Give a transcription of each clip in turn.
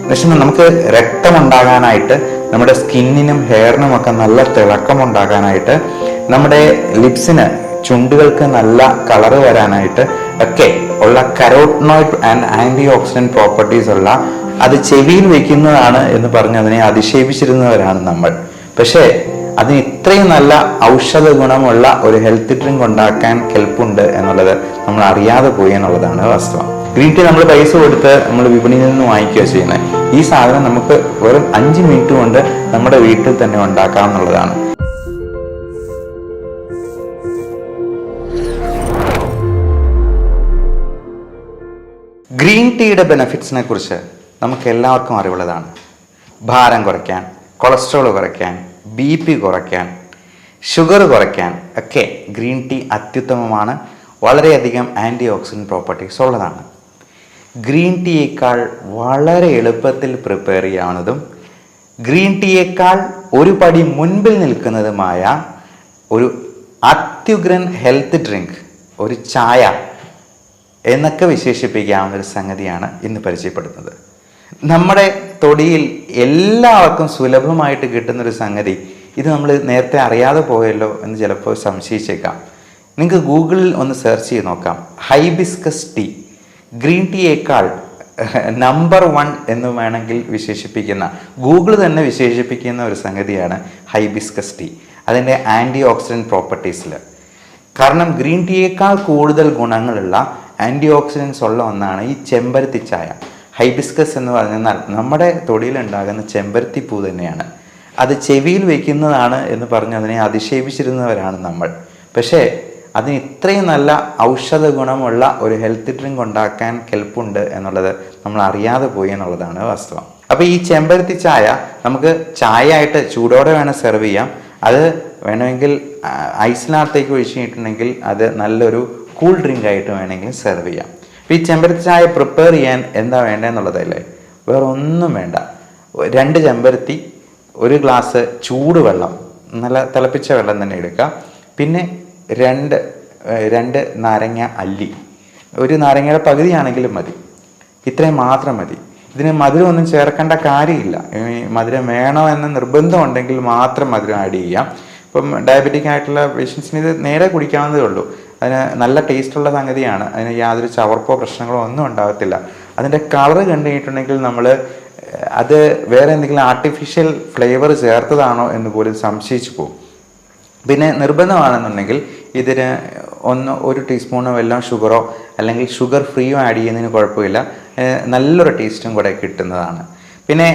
പക്ഷെ നമുക്ക് രക്തമുണ്ടാകാനായിട്ട്, നമ്മുടെ സ്കിന്നിനും ഹെയറിനും ഒക്കെ നല്ല തിളക്കമുണ്ടാകാനായിട്ട്, നമ്മുടെ ലിപ്സിന് ചുണ്ടുകൾക്ക് നല്ല കളറ് വരാനായിട്ട് ഒക്കെ ഉള്ള carotenoid and antioxidant properties ഉള്ള അത് ചെവിയിൽ വെക്കുന്നതാണ് എന്ന് പറഞ്ഞ് അതിനെ അധിക്ഷേപിച്ചിരുന്നവരാണ് നമ്മൾ. പക്ഷേ അതിന് ഇത്രയും നല്ല ഔഷധ ഗുണമുള്ള ഒരു ഹെൽത്ത് ഡ്രിങ്ക് ഉണ്ടാക്കാൻ കെൽപ്പുണ്ട് എന്നുള്ളത് നമ്മൾ അറിയാതെ പോയി എന്നുള്ളതാണ് വാസ്തവം. ഗ്രീൻ ടീ നമ്മൾ പൈസ കൊടുത്ത് നമ്മൾ വിപണിയിൽ നിന്ന് വാങ്ങിക്കുക ചെയ്യുന്നത്. ഈ സാധനം നമുക്ക് വെറും 5 മിനിറ്റ് കൊണ്ട് നമ്മുടെ വീട്ടിൽ തന്നെ ഉണ്ടാക്കാം എന്നുള്ളതാണ്. ഗ്രീൻ ടീയുടെ ബെനിഫിറ്റ്സിനെ കുറിച്ച് നമുക്ക് എല്ലാവർക്കും അറിവുള്ളതാണ്. ഭാരം കുറയ്ക്കാൻ, കൊളസ്ട്രോൾ കുറയ്ക്കാൻ, BP കുറയ്ക്കാൻ, ഷുഗർ കുറയ്ക്കാൻ ഒക്കെ ഗ്രീൻ ടീ അത്യുത്തമമാണ്. വളരെയധികം ആൻറ്റി ഓക്സിഡൻറ്റ് പ്രോപ്പർട്ടീസ് ഉള്ളതാണ്. ഗ്രീൻ ടീയേക്കാൾ വളരെ എളുപ്പത്തിൽ പ്രിപ്പയർ ചെയ്യാവുന്നതും ഗ്രീൻ ടീയേക്കാൾ ഒരു പടി മുൻപിൽ നിൽക്കുന്നതുമായ ഒരു അത്യുഗ്രൻ ഹെൽത്ത് ഡ്രിങ്ക്, ഒരു ചായ എന്നൊക്കെ വിശേഷിപ്പിക്കാവുന്ന ഒരു സംഗതിയാണ് ഇന്ന് പരിചയപ്പെടുന്നത്. നമ്മുടെ തൊടിയിൽ എല്ലാവർക്കും സുലഭമായിട്ട് കിട്ടുന്നൊരു സംഗതി, ഇത് നമ്മൾ നേരത്തെ അറിയാതെ പോയല്ലോ എന്ന് ചിലപ്പോൾ സംശയിച്ചേക്കാം. നിങ്ങൾക്ക് ഗൂഗിളിൽ ഒന്ന് സെർച്ച് ചെയ്ത് നോക്കാം. ഹൈബിസ്കസ് ടീ ഗ്രീൻ ടീയേക്കാൾ നമ്പർ 1 എന്ന് വേണമെങ്കിൽ വിശേഷിപ്പിക്കുന്ന, ഗൂഗിൾ തന്നെ വിശേഷിപ്പിക്കുന്ന ഒരു സംഗതിയാണ് ഹൈബിസ്കസ് ടീ, അതിൻ്റെ ആൻറ്റി ഓക്സിഡൻറ്റ് പ്രോപ്പർട്ടീസിൽ. കാരണം ഗ്രീൻ ടീയേക്കാൾ കൂടുതൽ ഗുണങ്ങളുള്ള ആൻറ്റി ഓക്സിഡൻസ് ഉള്ള ഒന്നാണ് ഈ ചെമ്പരത്തി ചായ. ഹൈബിസ്കസ് എന്ന് പറഞ്ഞാൽ നമ്മുടെ തൊടിയിലുണ്ടാകുന്ന ചെമ്പരത്തി പൂ തന്നെയാണ്. അത് ചെവിയിൽ വയ്ക്കുന്നതാണ് എന്ന് പറഞ്ഞ് അതിനെ അധിക്ഷേപിച്ചിരുന്നവരാണ് നമ്മൾ. പക്ഷേ അതിന് ഇത്രയും നല്ല ഔഷധ ഗുണമുള്ള ഒരു ഹെൽത്ത് ഡ്രിങ്ക് ഉണ്ടാക്കാൻ കെൽപ്പുണ്ട് എന്നുള്ളത് നമ്മൾ അറിയാതെ പോയി എന്നുള്ളതാണ് വാസ്തവം. അപ്പോൾ ഈ ചെമ്പരത്തി ചായ നമുക്ക് ചായ ആയിട്ട് ചൂടോടെ വേണം സെർവ് ചെയ്യാം. അത് വേണമെങ്കിൽ ഐസിനകത്തേക്ക് ഒഴിച്ച് കഴിഞ്ഞിട്ടുണ്ടെങ്കിൽ അത് നല്ലൊരു കൂൾ ഡ്രിങ്ക് ആയിട്ട് വേണമെങ്കിൽ സെർവ് ചെയ്യാം. അപ്പോൾ ഈ ചെമ്പരത്തി ചായ പ്രിപ്പയർ ചെയ്യാൻ എന്താ വേണ്ടതെന്നുള്ളതല്ലേ, വേറെ ഒന്നും വേണ്ട. 2 ചെമ്പരത്തി, 1 ഗ്ലാസ് ചൂടുവെള്ളം, നല്ല തിളപ്പിച്ച വെള്ളം തന്നെ എടുക്കുക. പിന്നെ 2 നാരങ്ങ അല്ലി, 1 നാരങ്ങയുടെ പകുതിയാണെങ്കിലും മതി. ഇത്രയും മാത്രം മതി. ഇതിന് മധുരം ഒന്നും ചേർക്കേണ്ട കാര്യമില്ല. മധുരം വേണോ എന്ന നിർബന്ധം ഉണ്ടെങ്കിൽ മാത്രം മധുരം ആഡ് ചെയ്യാം. ഇപ്പം ഡയബറ്റിക് ആയിട്ടുള്ള പേഷ്യൻസിന് ഇത് നേരെ കുടിക്കാവുന്നതേ ഉള്ളൂ. അതിന് നല്ല ടേസ്റ്റുള്ള സംഗതിയാണ്. അതിന് യാതൊരു ചവർപ്പോ പ്രശ്നങ്ങളോ ഒന്നും ഉണ്ടാകത്തില്ല. അതിൻ്റെ കളറ് കണ്ടു കഴിഞ്ഞിട്ടുണ്ടെങ്കിൽ നമ്മൾ അത് വേറെ എന്തെങ്കിലും ആർട്ടിഫിഷ്യൽ ഫ്ലേവർ ചേർത്തതാണോ എന്ന് പോലും സംശയിച്ചു പോകും. പിന്നെ നിർബന്ധമാണെന്നുണ്ടെങ്കിൽ ഇതിന് 1 ടീസ്പൂണോ എല്ലാം ഷുഗറോ അല്ലെങ്കിൽ ഷുഗർ ഫ്രീയോ ആഡ് ചെയ്യുന്നതിന് കുഴപ്പമില്ല. നല്ലൊരു ടേസ്റ്റും കൂടെ കിട്ടുന്നതാണ്. പിന്നെ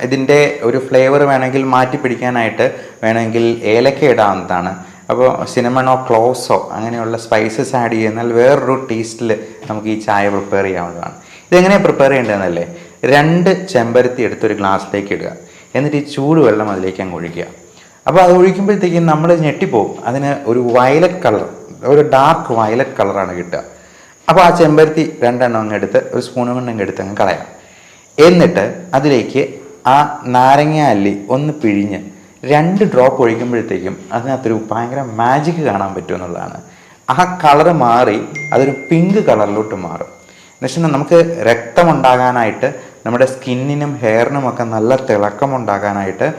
ഇതിൻ്റെ ഒരു ഫ്ലേവർ വേണമെങ്കിൽ മാറ്റി പിടിക്കാനായിട്ട് വേണമെങ്കിൽ ഏലക്ക ഇടാവുന്നതാണ്. അപ്പോൾ സിനമണോ ക്ലോവ്സോ അങ്ങനെയുള്ള സ്പൈസസ് ആഡ് ചെയ്യുന്നാൽ വേറൊരു ടേസ്റ്റിൽ നമുക്ക് ഈ ചായ പ്രിപ്പയർ ചെയ്യാവുന്നതാണ്. ഇതെങ്ങനെയാണ് പ്രിപ്പയർ ചെയ്യേണ്ടതെന്നല്ലേ, 2 ചെമ്പരത്തി എടുത്തൊരു ഗ്ലാസ്സിലേക്ക് ഇടുക. എന്നിട്ട് ഈ ചൂടുവെള്ളം അതിലേക്ക് അങ്ങ് ഒഴിക്കുക. അപ്പോൾ അത് ഒഴിക്കുമ്പോഴത്തേക്കും നമ്മൾ ഞെട്ടിപ്പോവും. അതിന് ഒരു വയലറ്റ് കളർ, ഒരു ഡാർക്ക് വയലറ്റ് കളറാണ് കിട്ടുക. അപ്പോൾ ആ ചെമ്പരത്തി 2 എണ്ണം അങ്ങ് എടുത്ത് ഒരു സ്പൂൺ കൊണ്ട് അങ്ങ് എടുത്ത് അങ്ങ് കളയാം. എന്നിട്ട് അതിലേക്ക് ആ നാരങ്ങ അല്ലി ഒന്ന് പിഴിഞ്ഞ് 2 ഡ്രോപ്പ് ഒഴിക്കുമ്പോഴത്തേക്കും അതിനകത്തൊരു ഭയങ്കര മാജിക് കാണാൻ പറ്റും എന്നുള്ളതാണ്. ആ കളറ് മാറി അതൊരു പിങ്ക് കളറിലോട്ട് മാറും. എന്നുവെച്ചാൽ നമുക്ക് രക്തമുണ്ടാകാനായിട്ട്, നമ്മുടെ സ്കിന്നിനും ഹെയറിനും ഒക്കെ നല്ല തിളക്കമുണ്ടാകാനായിട്ട്,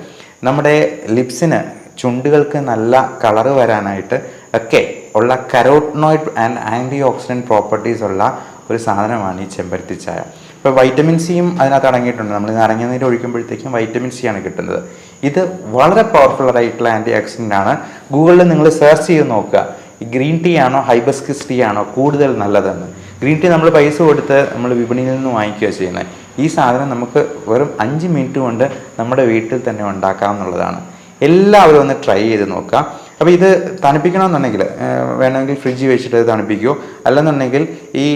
നമ്മുടെ ലിപ്സിന് ചുണ്ടുകൾക്ക് നല്ല കളറ് വരാനായിട്ട് ഒക്കെ ഉള്ള carotenoid and anti oxidant properties ഉള്ള ഒരു സാധനമാണ് ഈ ചെമ്പരത്തി ചായ. ഇപ്പോൾ വൈറ്റമിൻ സിയും അതിനകത്ത് അടങ്ങിയിട്ടുണ്ട്. നമ്മൾ നാരങ്ങ നീര് ഒഴിക്കുമ്പോഴത്തേക്കും വൈറ്റമിൻ സി ആണ് കിട്ടുന്നത്. ഇത് വളരെ പവർഫുൾ ആയിട്ടുള്ള ആൻറ്റി ഓക്സിഡൻ്റ് ആണ്. ഗൂഗിളിൽ നിങ്ങൾ സെർച്ച് ചെയ്ത് നോക്കുക, ഈ ഗ്രീൻ ടീ ആണോ ഹൈബിസ്കസ് ടീ ആണോ കൂടുതൽ നല്ലതെന്ന്. ഗ്രീൻ ടീ നമ്മൾ പൈസ കൊടുത്ത് നമ്മൾ വിപണിയിൽ നിന്ന് വാങ്ങിക്കുക ചെയ്യുന്നത്. ഈ സാധനം നമുക്ക് വെറും 5 മിനിറ്റ് കൊണ്ട് നമ്മുടെ വീട്ടിൽ തന്നെ ഉണ്ടാക്കാമെന്നുള്ളതാണ്. എല്ലാവരും ഒന്ന് ട്രൈ ചെയ്ത് നോക്കുക. അപ്പോൾ ഇത് തണുപ്പിക്കണമെന്നുണ്ടെങ്കിൽ വേണമെങ്കിൽ ഫ്രിഡ്ജിൽ വെച്ചിട്ട് തണുപ്പിക്കുകയോ, അല്ലെന്നുണ്ടെങ്കിൽ ഈ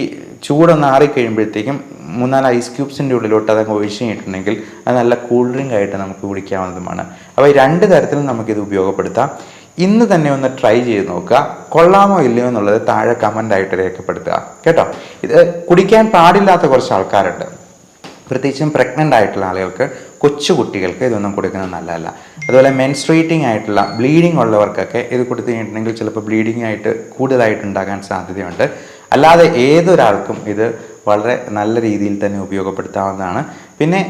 ചൂടൊന്ന് ആറിക്കഴിയുമ്പോഴത്തേക്കും 3-4 ഐസ് ക്യൂബ്സിൻ്റെ ഉള്ളിലോട്ട് അതങ്ങ് ഒഴിച്ച് കഴിഞ്ഞിട്ടുണ്ടെങ്കിൽ അത് നല്ല കൂൾ ഡ്രിങ്ക് ആയിട്ട് നമുക്ക് കുടിക്കാവുന്നതുമാണ്. അപ്പോൾ ഈ 2 തരത്തിലും നമുക്കിത് ഉപയോഗപ്പെടുത്താം. ഇന്ന് തന്നെ ഒന്ന് ട്രൈ ചെയ്ത് നോക്കുക. കൊള്ളാമോ ഇല്ലയോ എന്നുള്ളത് താഴെ കമൻ്റായിട്ട് രേഖപ്പെടുത്തുക കേട്ടോ. ഇത് കുടിക്കാൻ പാടില്ലാത്ത കുറച്ച് ആൾക്കാരുണ്ട്. പ്രത്യേകിച്ചും പ്രഗ്നൻ്റ് ആയിട്ടുള്ള ആളുകൾക്ക്, കൊച്ചു കുട്ടികൾക്ക് ഇതൊന്നും കൊടുക്കുന്നത് നല്ലതല്ല. അതുപോലെ മെൻസ്ട്രേറ്റിംഗ് ആയിട്ടുള്ള ബ്ലീഡിങ് ഉള്ളവർക്കൊക്കെ ഇത് കൊടുത്തു കഴിഞ്ഞിട്ടുണ്ടെങ്കിൽ ചിലപ്പോൾ ബ്ലീഡിങ് ആയിട്ട് കൂടുതലായിട്ടുണ്ടാകാൻ സാധ്യതയുണ്ട്. അല്ലാതെ ഏതൊരാൾക്കും ഇത് വളരെ നല്ല രീതിയിൽ തന്നെ ഉപയോഗപ്പെടുത്താവുന്നതാണ്. പിന്നെ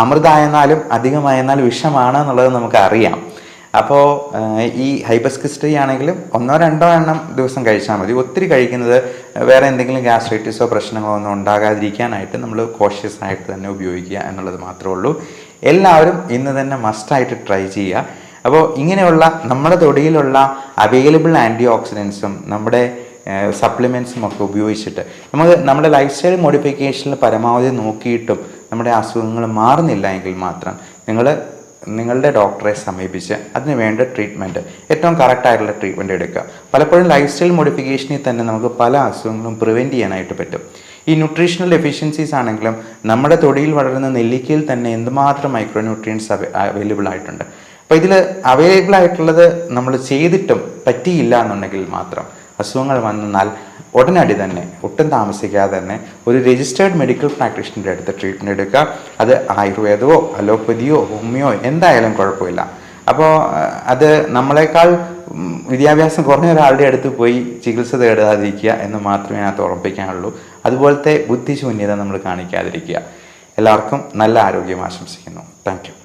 അമൃതായെന്നാലും അധികമായെന്നാലും വിഷമാണ് എന്നുള്ളത് നമുക്ക് അറിയാം. അപ്പോൾ ഈ ഹൈപ്പസ്കിസ്റ്ററി ആണെങ്കിലും 1-2 എണ്ണം ദിവസം കഴിച്ചാൽ മതി. ഒത്തിരി കഴിക്കുന്നത് വേറെ എന്തെങ്കിലും ഗ്യാസ്ട്രൈറ്റിസോ പ്രശ്നങ്ങളോ ഒന്നും ഉണ്ടാകാതിരിക്കാനായിട്ട് നമ്മൾ കോഷ്യസ് ആയിട്ട് തന്നെ ഉപയോഗിക്കുക എന്നുള്ളത് മാത്രമേ ഉള്ളൂ. എല്ലാവരും ഇന്ന് തന്നെ മസ്റ്റായിട്ട് ട്രൈ ചെയ്യുക. അപ്പോൾ ഇങ്ങനെയുള്ള നമ്മുടെ തൊടിയിലുള്ള അവൈലബിൾ ആൻറ്റി ഓക്സിഡൻസും നമ്മുടെ സപ്ലിമെൻറ്റ്സും ഒക്കെ ഉപയോഗിച്ചിട്ട് നമുക്ക് നമ്മുടെ ലൈഫ് സ്റ്റൈൽ മോഡിഫിക്കേഷനിൽ പരമാവധി നോക്കിയിട്ടും നമ്മുടെ അസുഖങ്ങൾ മാറുന്നില്ല എങ്കിൽ മാത്രം നിങ്ങളുടെ ഡോക്ടറെ സമീപിച്ച് അതിന് വേണ്ട ട്രീറ്റ്മെൻറ്റ്, ഏറ്റവും കറക്റ്റായിട്ടുള്ള ട്രീറ്റ്മെൻറ്റ് എടുക്കുക. പലപ്പോഴും ലൈഫ് സ്റ്റൈൽ മോഡിഫിക്കേഷനിൽ തന്നെ നമുക്ക് പല അസുഖങ്ങളും പ്രിവെൻറ്റ് ചെയ്യാനായിട്ട് പറ്റും. ഈ ന്യൂട്രീഷണൽ ഡെഫിഷ്യൻസീസ് ആണെങ്കിലും നമ്മുടെ തൊടിയിൽ വളരുന്ന നെല്ലിക്കയിൽ തന്നെ എന്തുമാത്രം മൈക്രോ ന്യൂട്രിയൻസ് അവൈലബിൾ ആയിട്ടുണ്ട്. അപ്പോൾ ഇതിൽ അവൈലബിൾ ആയിട്ടുള്ളത് നമ്മൾ ചെയ്തിട്ടും പറ്റിയില്ല എന്നുണ്ടെങ്കിൽ മാത്രം അസുഖങ്ങൾ വന്നാൽ ഉടനടി തന്നെ ഒട്ടും താമസിക്കാതെ തന്നെ ഒരു രജിസ്റ്റേർഡ് മെഡിക്കൽ പ്രാക്ടീഷണറുടെ അടുത്ത് ട്രീറ്റ്മെൻറ്റ് എടുക്കുക. അത് ആയുർവേദമോ അലോപ്പതിയോ ഹോമിയോ എന്തായാലും കുഴപ്പമില്ല. അപ്പോൾ അത് നമ്മളെക്കാൾ വിദ്യാഭ്യാസം കുറഞ്ഞ ഒരാളുടെ അടുത്ത് പോയി ചികിത്സ തേടാതിരിക്കുക എന്ന് മാത്രമേ അതിനകത്ത് ഓർമ്മിപ്പിക്കാനുള്ളൂ. അതുപോലത്തെ ബുദ്ധിശൂന്യത നമ്മൾ കാണിക്കാതിരിക്കുക. എല്ലാവർക്കും നല്ല ആരോഗ്യം ആശംസിക്കുന്നു. Thank you.